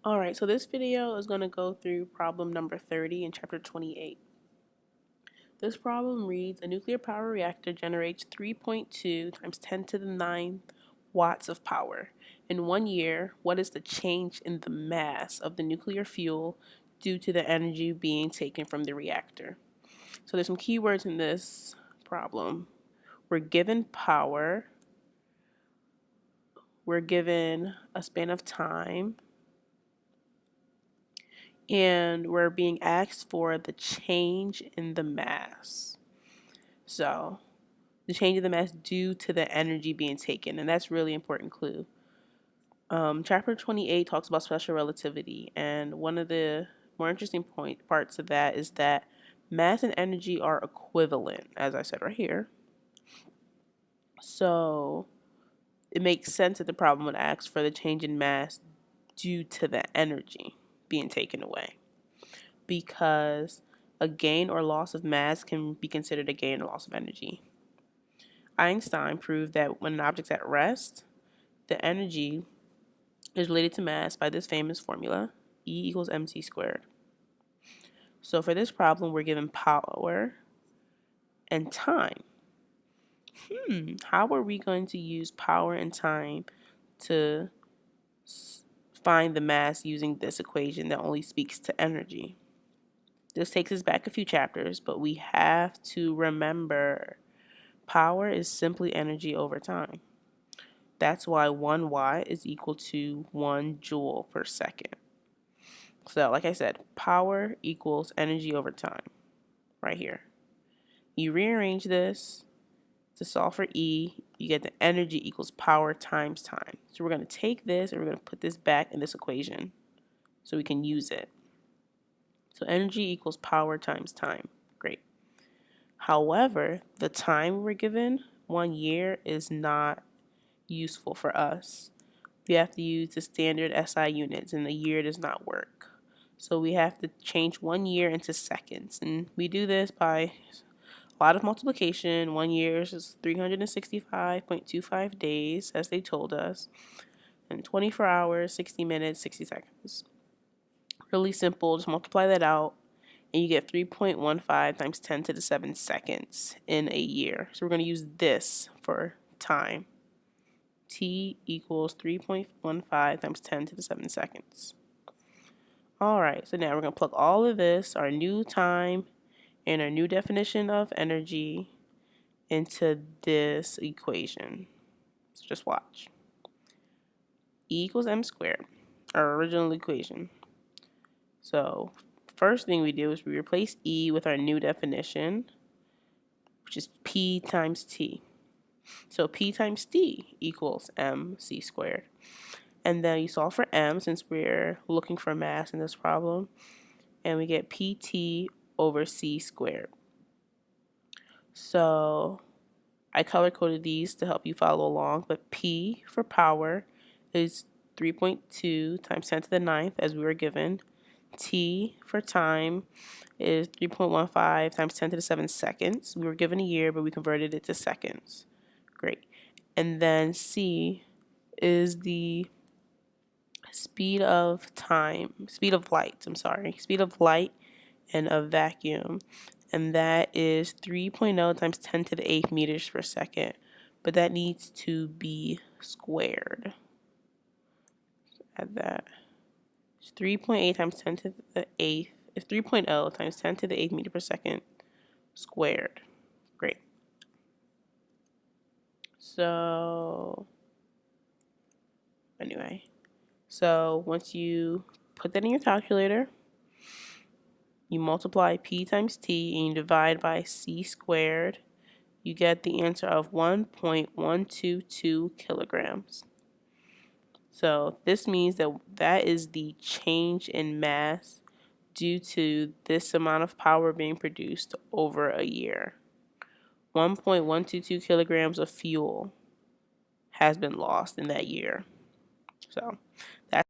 Alright, so this video is going to go through problem number 30 in chapter 28. This problem reads, a nuclear power reactor generates 3.2 times 10 to the 9 watts of power. In 1 year, what is the change in the mass of the nuclear fuel due to the energy being taken from the reactor? So there's some keywords in this problem. We're given power, we're given a span of time, and we're being asked for the change in the mass. So the change in the mass due to the energy being taken, and that's really important clue. Chapter 28 talks about special relativity, and one of the more interesting parts of that is that mass and energy are equivalent, as I said right here. So it makes sense that the problem would ask for the change in mass due to the energy being taken away, because a gain or loss of mass can be considered a gain or loss of energy. Einstein proved that when an object's at rest, the energy is related to mass by this famous formula, E equals mc squared. So for this problem, we're given power and time. How are we going to use power and time to find the mass using this equation that only speaks to energy? This takes us back a few chapters, but we have to remember power is simply energy over time. That's why 1 watt is equal to 1 joule per second. So like I said, power equals energy over time, right here. You rearrange this to solve for E, you get the energy equals power times time. So we're going to take this and we're going to put this back in this equation so we can use it. So energy equals power times time. Great. However, the time we're given, 1 year, is not useful for us. We have to use the standard SI units, and a year does not work. So we have to change 1 year into seconds, and we do this by a lot of multiplication. 1 year is 365.25 days, as they told us, and 24 hours, 60 minutes, 60 seconds. Really simple, just multiply that out, and you get 3.15 times 10 to the 7 seconds in a year. So we're going to use this for time. T equals 3.15 times 10 to the 7 seconds. Alright, so now we're going to plug all of this, our new time and our new definition of energy, into this equation. So just watch. E equals m squared, our original equation. So first thing we do is we replace E with our new definition, which is P times T. So P times T equals mc squared. And then you solve for m since we're looking for mass in this problem, and we get pt over c squared. So I color coded these to help you follow along, but P for power is 3.2 times 10 to the 9th as we were given. T for time is 3.15 times 10 to the 7 seconds. We were given a year, but we converted it to seconds. Great. And then C is the speed of light in a vacuum, and that is 3.0 times 10 to the 8th meters per second, but that needs to be squared. Add that. It's 3.8 times 10 to the 8th is 3.0 times 10 to the 8th meter per second squared. Great. So anyway, so once you put that in your calculator, you multiply P times T and you divide by C squared, you get the answer of 1.122 kilograms. So this means that that is the change in mass due to this amount of power being produced over a year. 1.122 kilograms of fuel has been lost in that year. So that's